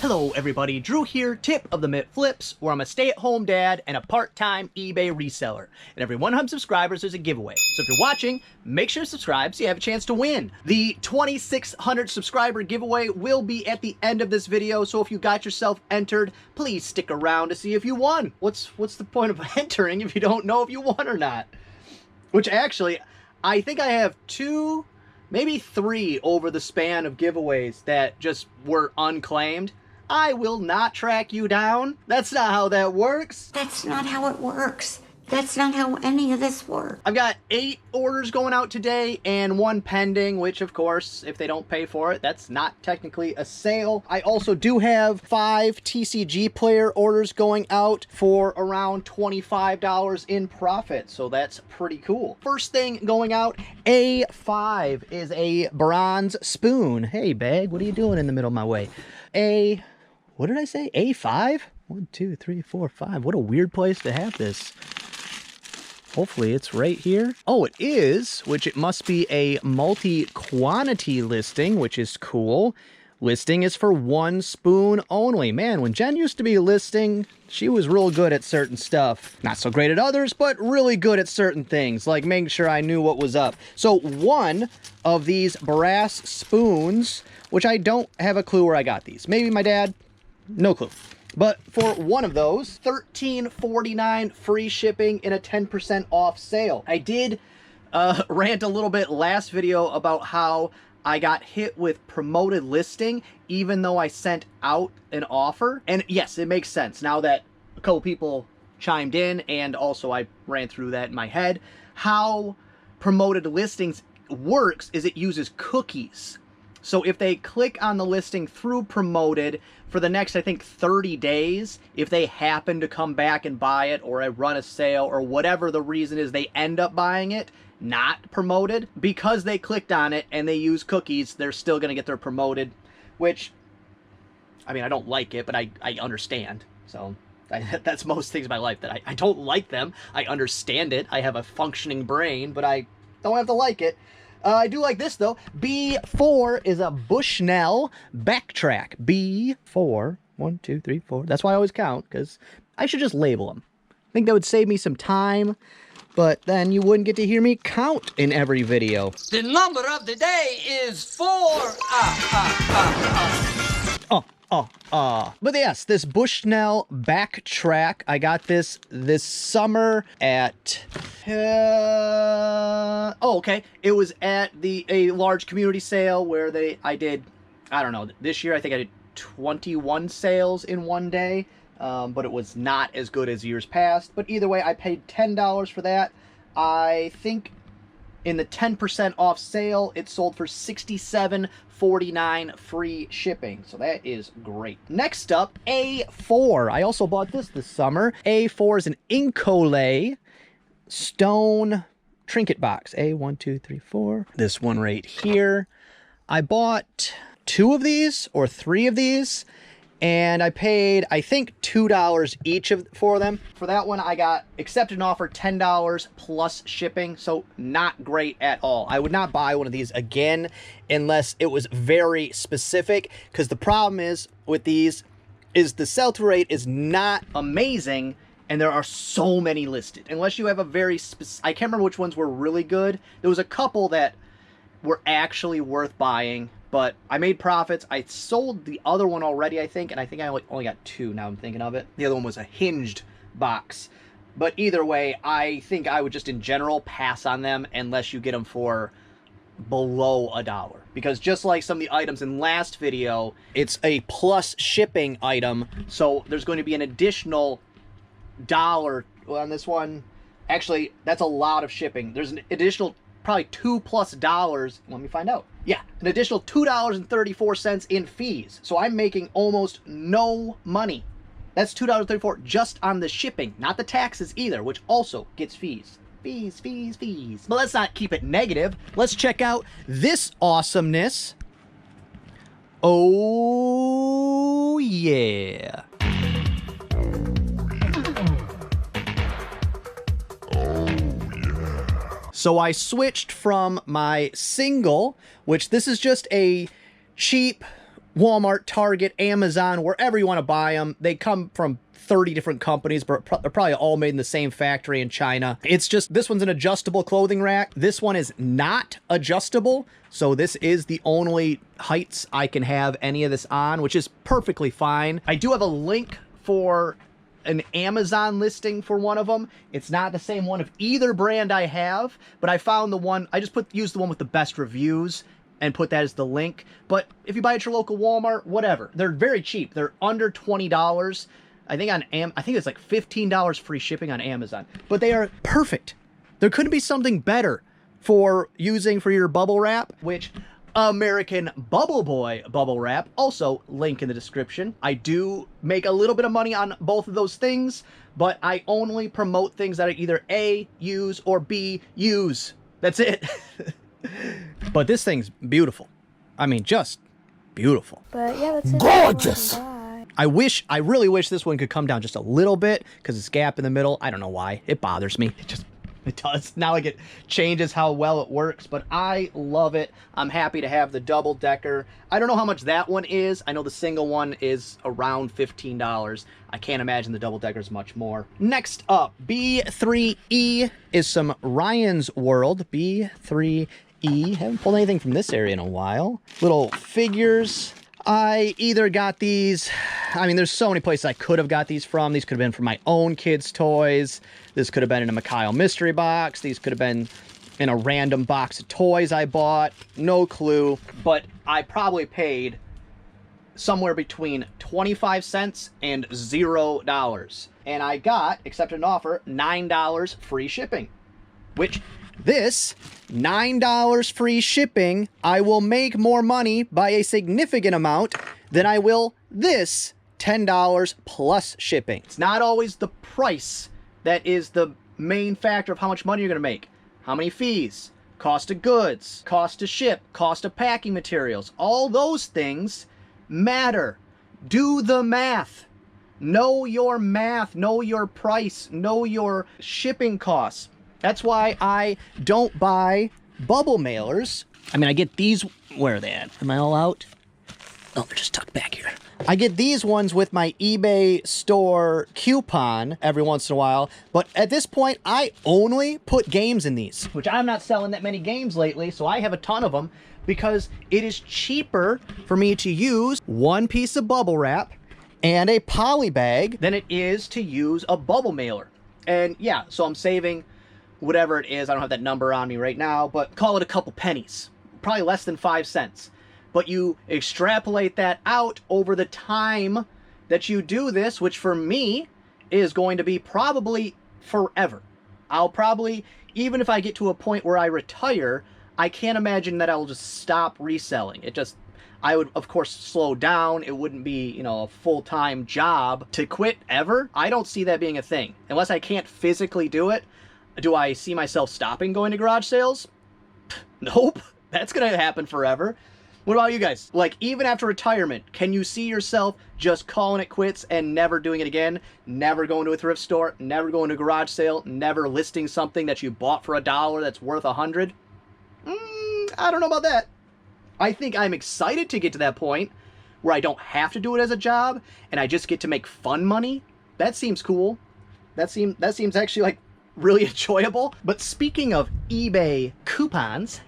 Hello everybody, Drew here, tip of the Mitt Flips, where I'm a stay-at-home dad and a part-time eBay reseller. And every 100 subscribers there's a giveaway. So if you're watching, make sure to subscribe so you have a chance to win. The 2,600 subscriber giveaway will be at the end of this video, so if you got yourself entered, please stick around to see if you won. What's the point of entering if you don't know if you won or not? Which actually, I think I have two, maybe three over the span of giveaways that just were unclaimed. I will not track you down. That's not how that works. That's not how it works. That's not how any of this works. I've got 8 orders going out today and 1 pending, which of course, if they don't pay for it, that's not technically a sale. I also do have 5 TCG player orders going out for around $25 in profit, so that's pretty cool. First thing going out, A5 is a bronze spoon. Hey, bag, what are you doing in the middle of my way? What did I say? A5? 1, 2, 3, 4, 5. What a weird place to have this. Hopefully it's right here. Oh, it is, which it must be a multi-quantity listing, which is cool. Listing is for 1 spoon only. Man, when Jen used to be listing, she was real good at certain stuff. Not so great at others, but really good at certain things, like making sure I knew what was up. So 1 of these brass spoons, which I don't have a clue where I got these. Maybe my dad, no clue. But for 1 of those, $13.49 free shipping in a 10% off sale. I did rant a little bit last video about how I got hit with promoted listing even though I sent out an offer. And yes, it makes sense now that a couple people chimed in, and also I ran through that in my head. How promoted listings works is it uses cookies. So if they click on the listing through promoted for the next, I think, 30 days, if they happen to come back and buy it, or I run a sale, or whatever the reason is they end up buying it, not promoted, because they clicked on it and they use cookies, they're still going to get their promoted, which, I mean, I don't like it, but I understand. So that's most things in my life, that I don't like them. I understand it. I have a functioning brain, but I don't have to like it. I do like this, though. B4 is a Bushnell backtrack. B4. 1, 2, 3, 4. That's why I always count, because I should just label them. I think that would save me some time, but then you wouldn't get to hear me count in every video. The number of the day is 4. But yes, this Bushnell backtrack, I got this summer at, oh, okay. It was at a large community sale where I don't know, this year I think I did 21 sales in one day, but it was not as good as years past. But either way, I paid $10 for that. I think in the 10% off sale, it sold for $67.49 free shipping. So that is great. Next up, A4. I also bought this summer. A4 is an Incolay stone trinket box. A1, 2, 3, 4. This one right here. I bought 2 of these or 3 of these, and I paid, I think, $2 each for them. For that one, I got accepted an offer, $10 plus shipping, so not great at all. I would not buy one of these again unless it was very specific, because the problem is with these is the sell-through rate is not amazing, and there are so many listed. Unless you have a very specific, I can't remember which ones were really good. There was a couple that were actually worth buying, but I made profits. I sold the other one already, I think, and I think I only got 2 now I'm thinking of it. The other one was a hinged box. But either way, I think I would just in general pass on them unless you get them for below $1. Because just like some of the items in last video, it's a plus shipping item, so there's going to be an additional $1 on this one. Actually, that's a lot of shipping. There's an additional probably $2+. Let me find out. Yeah, an additional $2.34 in fees. So I'm making almost no money. That's $2.34 just on the shipping, not the taxes either, which also gets fees. Fees, fees, fees. But let's not keep it negative. Let's check out this awesomeness. Oh, yeah. So I switched from my single, which this is just a cheap Walmart, Target, Amazon, wherever you want to buy them. They come from 30 different companies, but they're probably all made in the same factory in China. It's just, this one's an adjustable clothing rack. This one is not adjustable. So this is the only heights I can have any of this on, which is perfectly fine. I do have a link for an Amazon listing for one of them. It's not the same one of either brand I have, but I found the one, I just used the one with the best reviews and put that as the link. But if you buy at your local Walmart, whatever, they're very cheap. They're under $20. I think I think it's like $15 free shipping on Amazon, but they are perfect. There couldn't be something better for using for your bubble wrap, which American Bubble Boy bubble wrap, also link in the description. I do make a little bit of money on both of those things, but I only promote things that I either A, use, or B, use. That's it. But this thing's beautiful. I mean, just beautiful. But yeah, that's it. Gorgeous! I really wish this one could come down just a little bit, because it's gap in the middle. I don't know why. It bothers me. It does. Now like it changes how well it works, but I love it. I'm happy to have the double decker. I don't know how much that one is. I know the single one is around $15. I can't imagine the double decker is much more. Next up, B3E is some Ryan's World. B3E. Haven't pulled anything from this area in a while. Little figures. I either got these, I mean, there's so many places I could have got these from. These could have been from my own kids' toys. This could have been in a Mikhail mystery box. These could have been in a random box of toys I bought. No clue. But I probably paid somewhere between 25 cents and $0. And I got, accepted an offer, $9 free shipping. Which, this, $9 free shipping, I will make more money by a significant amount than I will this $10 plus shipping. It's not always the price that is the main factor of how much money you're going to make. How many fees, cost of goods, cost to ship, cost of packing materials. All those things matter. Do the math. Know your math. Know your price. Know your shipping costs. That's why I don't buy bubble mailers. I mean, I get these. Where are they at? Am I all out? Oh, they're just tucked back here. I get these ones with my eBay store coupon every once in a while. But at this point, I only put games in these, which I'm not selling that many games lately. So I have a ton of them because it is cheaper for me to use one piece of bubble wrap and a poly bag than it is to use a bubble mailer. And yeah, so I'm saving whatever it is. I don't have that number on me right now, but call it a couple pennies, probably less than 5 cents. But you extrapolate that out over the time that you do this, which for me is going to be probably forever. I'll probably, even if I get to a point where I retire, I can't imagine that I'll just stop reselling. I would, of course, slow down. It wouldn't be, you know, a full-time job to quit ever. I don't see that being a thing. Unless I can't physically do it. Do I see myself stopping going to garage sales? Nope. That's going to happen forever. What about you guys? Like, even after retirement, can you see yourself just calling it quits and never doing it again? Never going to a thrift store, never going to a garage sale, never listing something that you bought for $1 that's worth $100? I don't know about that. I think I'm excited to get to that point where I don't have to do it as a job and I just get to make fun money. That seems cool. That seems actually like really enjoyable. But speaking of eBay coupons,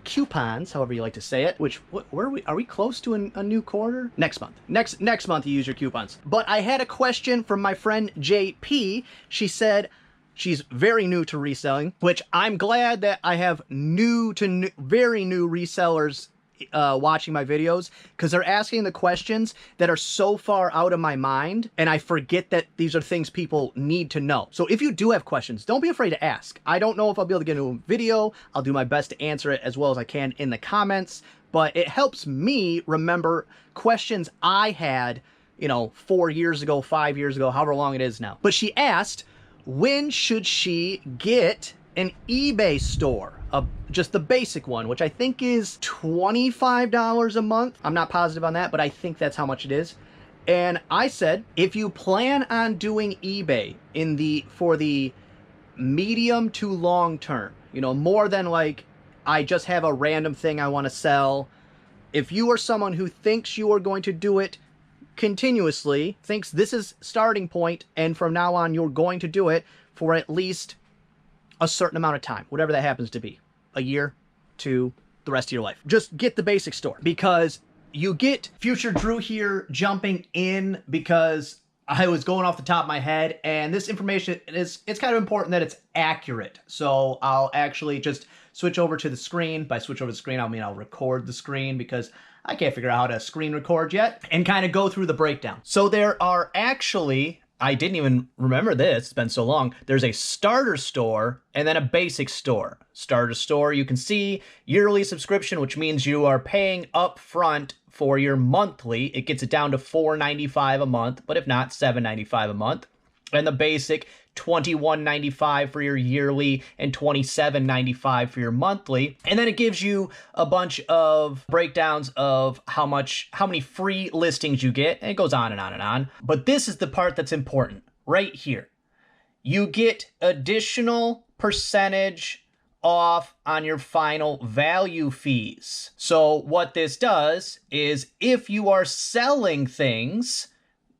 however you like to say it, which, where are we close to a new quarter? Next month. Next month you use your coupons. But I had a question from my friend JP. She said she's very new to reselling, which I'm glad that I have very new resellers watching my videos, because they're asking the questions that are so far out of my mind, and I forget that these are things people need to know. So if you do have questions, don't be afraid to ask. I don't know if I'll be able to get into a video. I'll do my best to answer it as well as I can in the comments, but it helps me remember questions I had, you know, 4 years ago, 5 years ago, however long it is now. But she asked, when should she get an eBay store? Just the basic one, which I think is $25 a month. I'm not positive on that, but I think that's how much it is. And I said, if you plan on doing eBay for the medium to long term, you know, more than like, I just have a random thing I want to sell, If you are someone who thinks you are going to do it continuously, thinks this is starting point, and from now on you're going to do it for at least a certain amount of time, whatever that happens to be, a year, 2, the rest of your life. Just get the basic store, because you get Future Drew here jumping in because I was going off the top of my head, and this information it's kind of important that it's accurate. So I'll actually just switch over to the screen. By switch over the screen, I mean I'll record the screen because I can't figure out how to screen record yet, and kind of go through the breakdown. So there are actually, I didn't even remember this, it's been so long. There's a starter store and then a basic store. Starter store, you can see yearly subscription, which means you are paying up front for your monthly. It gets it down to $4.95 a month, but if not, $7.95 a month. And the basic, $21.95 for your yearly and $27.95 for your monthly. And then it gives you a bunch of breakdowns of how many free listings you get, and it goes on and on and on. But this is the part that's important right here. You get additional percentage off on your final value fees. So what this does is if you are selling things,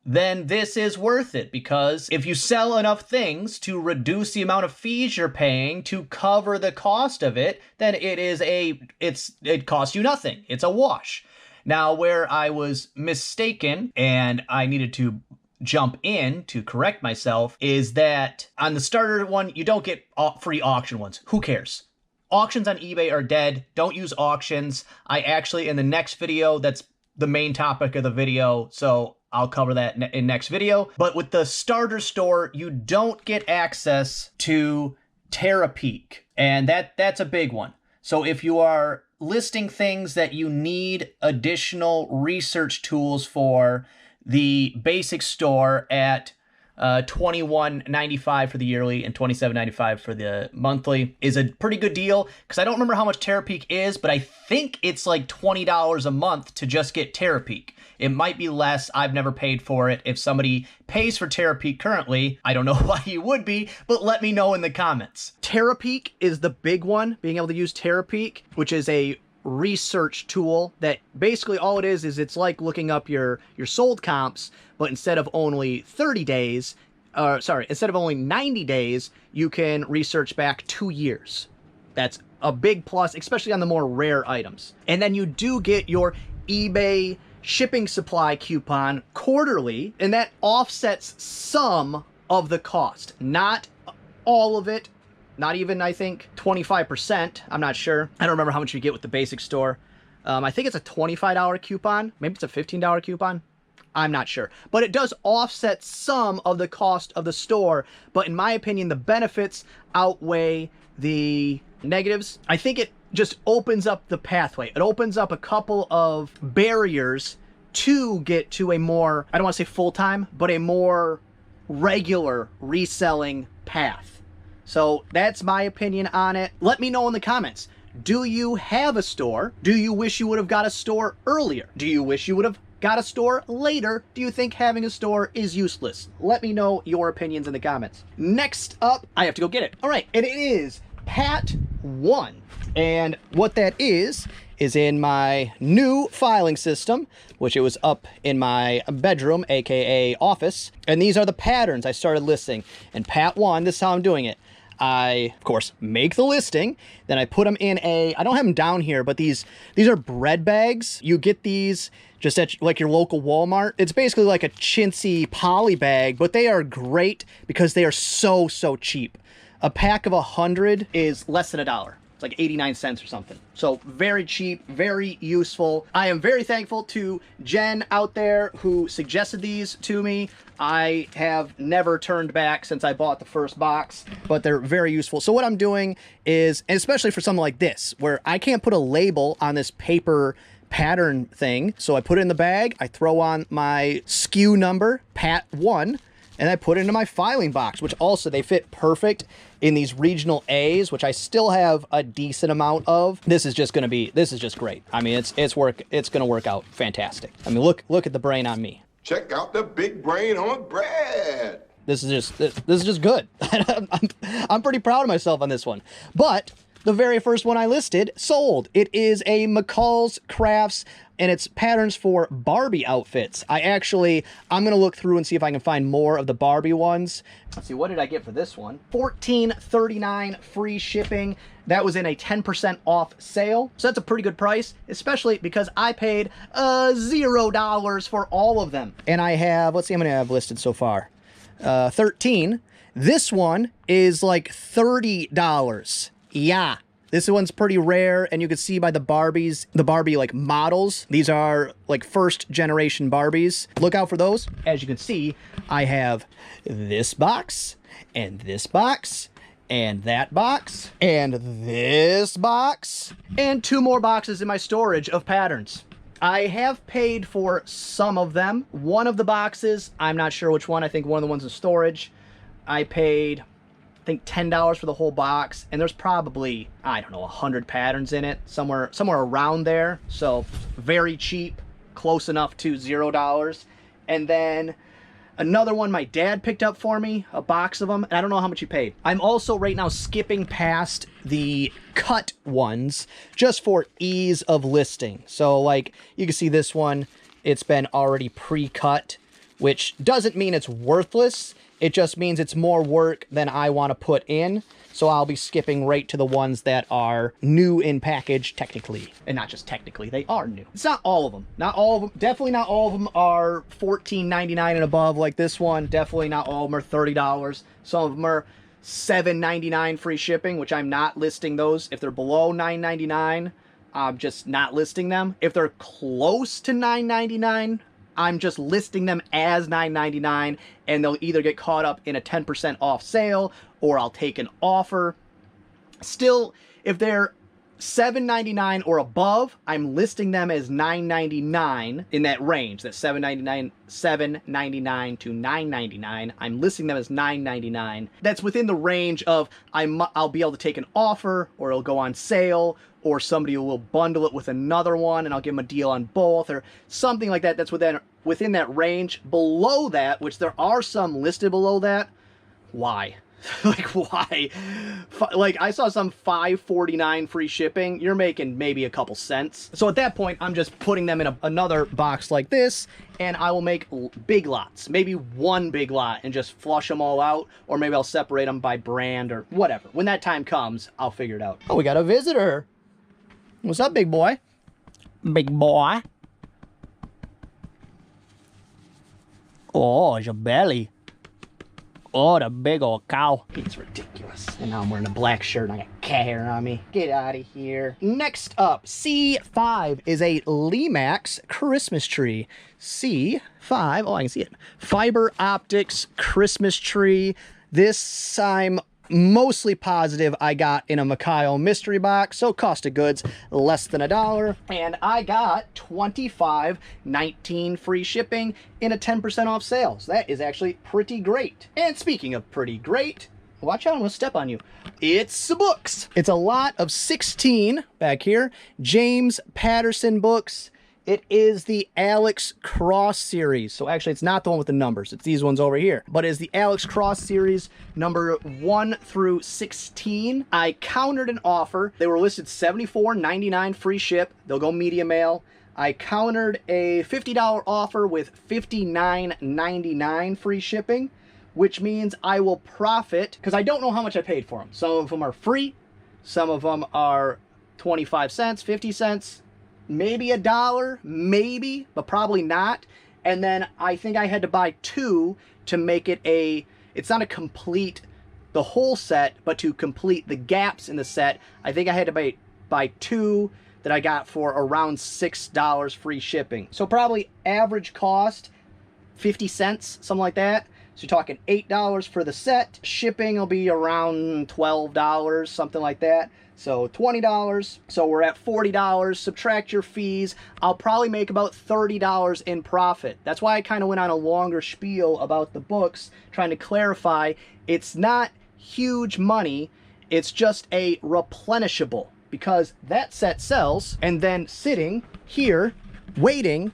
then this is worth it, because if you sell enough things to reduce the amount of fees you're paying to cover the cost of it, then it costs you nothing. It's a wash. Now, where I was mistaken and I needed to jump in to correct myself is that on the starter one, you don't get free auction ones. Who cares? Auctions on eBay are dead. Don't use auctions. I actually, in the next video, that's the main topic of the video, so I'll cover that in next video. But with the starter store, you don't get access to TerraPeak, and that's a big one. So if you are listing things that you need additional research tools for, the basic store at $21.95 for the yearly and $27.95 for the monthly is a pretty good deal, because I don't remember how much TerraPeak is, but I think it's like $20 a month to just get TerraPeak. It might be less. I've never paid for it. If somebody pays for TerraPeak currently, I don't know why you would be, but let me know in the comments. TerraPeak is the big one, being able to use TerraPeak, which is a research tool that basically all it is it's like looking up your sold comps, but instead of only 30 days, instead of only 90 days, you can research back 2 years. That's a big plus, especially on the more rare items. And then you do get your eBay shipping supply coupon quarterly, and that offsets some of the cost. Not all of it. Not even, I think, 25%. I'm not sure. I don't remember how much you get with the basic store. I think it's a $25 coupon. Maybe it's a $15 coupon. I'm not sure. But it does offset some of the cost of the store. But in my opinion, the benefits outweigh the negatives. I think it just opens up the pathway. It opens up a couple of barriers to get to a more, I don't want to say full-time, but a more regular reselling path. So that's my opinion on it. Let me know in the comments. Do you have a store? Do you wish you would have got a store earlier? Do you wish you would have got a store later? Do you think having a store is useless? Let me know your opinions in the comments. Next up, I have to go get it. All right, and it is Pat 1. And what that is in my new filing system, which it was up in my bedroom, aka office. And these are the patterns I started listing. And Pat 1, this is how I'm doing it. I, of course, make the listing, then I put them in I don't have them down here, but these are bread bags. You get these just at like your local Walmart. It's basically like a chintzy poly bag, but they are great because they are so cheap. A pack of 100 is less than $1. It's like 89 cents or something. So very cheap, very useful. I am very thankful to Jen out there who suggested these to me. I have never turned back since I bought the first box, but they're very useful. So what I'm doing is, and especially for something like this, where I can't put a label on this paper pattern thing. So I put it in the bag, I throw on my SKU number, Pat 1, and I put it into my filing box, which also they fit perfect in these regional A's, which I still have a decent amount of. This is just great. I mean, it's gonna work out fantastic. I mean, look at the brain on me. Check out the big brain on Brad. This is just good. I'm pretty proud of myself on this one. But The very first one I listed sold. It is a McCall's Crafts, and it's patterns for Barbie outfits. I'm gonna look through and see if I can find more of the Barbie ones. Let's see, what did I get for this one? $14.39 free shipping. That was in a 10% off sale. So that's a pretty good price, especially because I paid $0 for all of them. And I have, let's see how many I've listed so far. 13. This one is like $30. Yeah. This one's pretty rare, and you can see by the Barbies, the Barbie like models. These are like first generation Barbies. Look out for those. As you can see, I have this box, and this box, and that box, and this box, and 2 more boxes in my storage of patterns. I have paid for some of them. One of the boxes, I'm not sure which one. I think one of the ones in storage, I paid, I think $10 for the whole box, and there's probably, I don't know, 100 patterns in it, somewhere around there. So very cheap, close enough to $0. And then another one my dad picked up for me, a box of them, and I don't know how much he paid. I'm also right now skipping past the cut ones just for ease of listing. So like you can see this one, it's been already pre-cut, which doesn't mean it's worthless. It just means it's more work than I want to put in. So I'll be skipping right to the ones that are new in package technically. And not just technically, they are new. It's not all of them. Not all of them. Definitely not all of them are $14.99 and above like this one. Definitely not all of them are $30. Some of them are $7.99 free shipping, which I'm not listing those. If they're below $9.99, I'm just not listing them. If they're close to $9.99, I'm just listing them as $9.99, and they'll either get caught up in a 10% off sale, or I'll take an offer. Still, if they're $7.99 or above, I'm listing them as $9.99 in that range. That's $7.99 to $9.99. I'm listing them as $9.99. That's within the range of I'll be able to take an offer, or it'll go on sale, or somebody will bundle it with another one and I'll give them a deal on both, or something like that. That's within that range. Below that, which there are some listed below that, why? Like, why? Like, I saw some $5.49 free shipping. You're making maybe a couple cents. So at that point, I'm just putting them in another box like this, and I will make big lots. Maybe one big lot and just flush them all out, or maybe I'll separate them by brand or whatever. When that time comes, I'll figure it out. Oh, we got a visitor. What's up, big boy? Big boy. Oh, it's your belly. Oh, the big old cow. It's ridiculous. And now I'm wearing a black shirt and I got cat hair on me. Get out of here. Next up, C5 is a Limax Christmas tree. C5, oh, I can see it. Fiber optics Christmas tree. This I'm mostly positive I got in a Mikhail mystery box, so cost of goods less than $1, and I got $25.19 free shipping in a 10% off sale. So that is actually pretty great. And speaking of pretty great, watch out, I'm gonna step on you. It's the books. It's a lot of 16 back here James Patterson books. It is the Alex Cross series. So actually, it's not the one with the numbers. It's these ones over here. But it's the Alex Cross series, number 1 through 16. I countered an offer. They were listed $74.99 free ship. They'll go media mail. I countered a $50 offer with $59.99 free shipping, which means I will profit, because I don't know how much I paid for them. Some of them are free. Some of them are 25 cents, 50 cents. Maybe $1, maybe, but probably not. And then I think I had to buy 2 to make it it's not a complete, the whole set, but to complete the gaps in the set, I think I had to buy 2 that I got for around $6 free shipping. So probably average cost, 50 cents, something like that. So you're talking $8 for the set. Shipping will be around $12, something like that. So $20, so we're at $40, subtract your fees, I'll probably make about $30 in profit. That's why I kind of went on a longer spiel about the books, trying to clarify it's not huge money, it's just a replenishable, because that set sells, and then sitting here, waiting,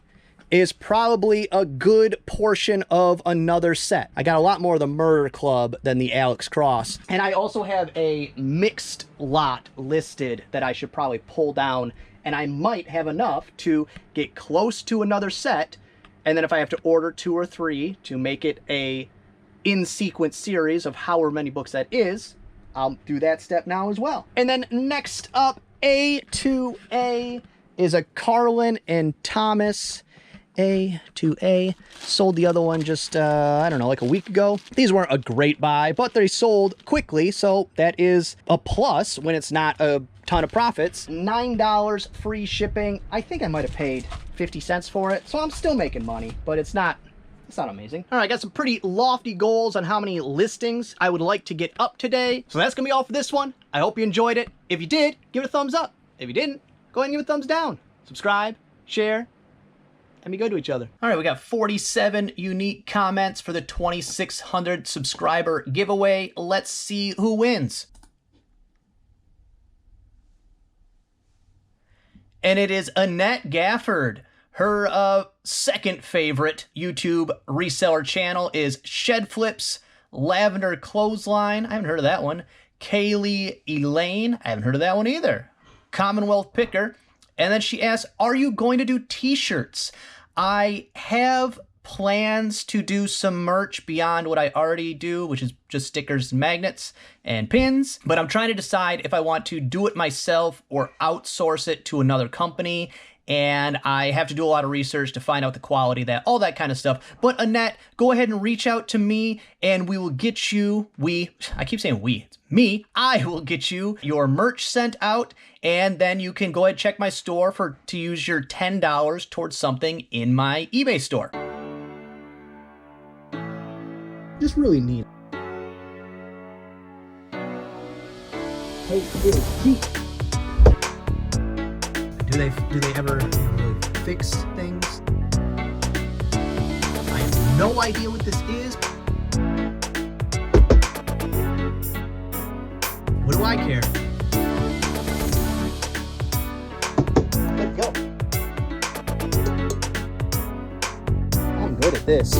is probably a good portion of another set. I got a lot more of the Murder Club than the Alex Cross. And I also have a mixed lot listed that I should probably pull down, and I might have enough to get close to another set. And then if I have to order 2 or 3 to make it a in-sequence series of however many books that is, I'll do that step now as well. And then next up, A2A, is a Carlin and Thomas A2A. Sold the other one just, I don't know, like a week ago. These weren't a great buy, but they sold quickly, so that is a plus when it's not a ton of profits. $9 free shipping. I think I might have paid 50 cents for it, so I'm still making money, but it's not amazing. All right, I got some pretty lofty goals on how many listings I would like to get up today. So that's gonna be all for this one. I hope you enjoyed it. If you did, give it a thumbs up. If you didn't, go ahead and give it a thumbs down. Subscribe, share, and be good to each other. All right, we got 47 unique comments for the 2,600 subscriber giveaway. Let's see who wins. And it is Annette Gafford. Her second favorite YouTube reseller channel is Shed Flips, Lavender Clothesline. I haven't heard of that one. Kaylee Elaine. I haven't heard of that one either. Commonwealth Picker. And then she asks, are you going to do t-shirts? I have plans to do some merch beyond what I already do, which is just stickers, magnets, and pins. But I'm trying to decide if I want to do it myself or outsource it to another company. And I have to do a lot of research to find out the quality of that, all that kind of stuff. But Annette, go ahead and reach out to me and we will get you, I keep saying we, it's me, I will get you your merch sent out, and then you can go ahead and check my store to use your $10 towards something in my eBay store. Just really neat. Hey, cheap. Do they ever really fix things? I have no idea what this is. What do I care? Let go. I'm good at this.